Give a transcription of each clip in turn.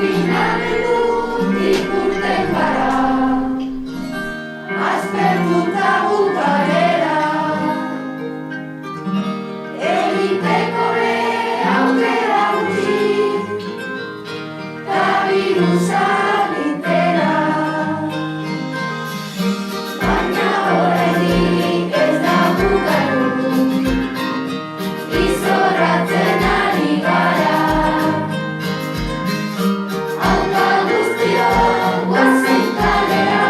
Konfinamendutik urten gara, aspertuta bukaera, egiteko aukera utzi, ta birusa litera. Baina oraindik ez da bukatu, izorratzen ari gara. Aupa guztiok goazen kalera,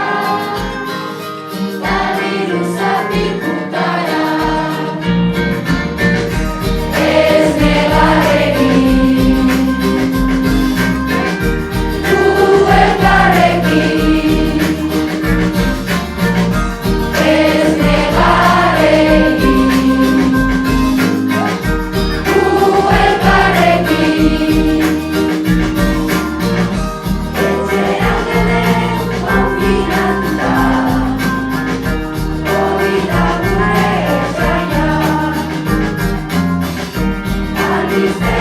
ta birusa pikutara. Ez negarrekin, gu elkarrekin. Ez negarrekin, gu elkarrekin. Etxean geunden konfinatuta, hori da gure etxaia. Albiste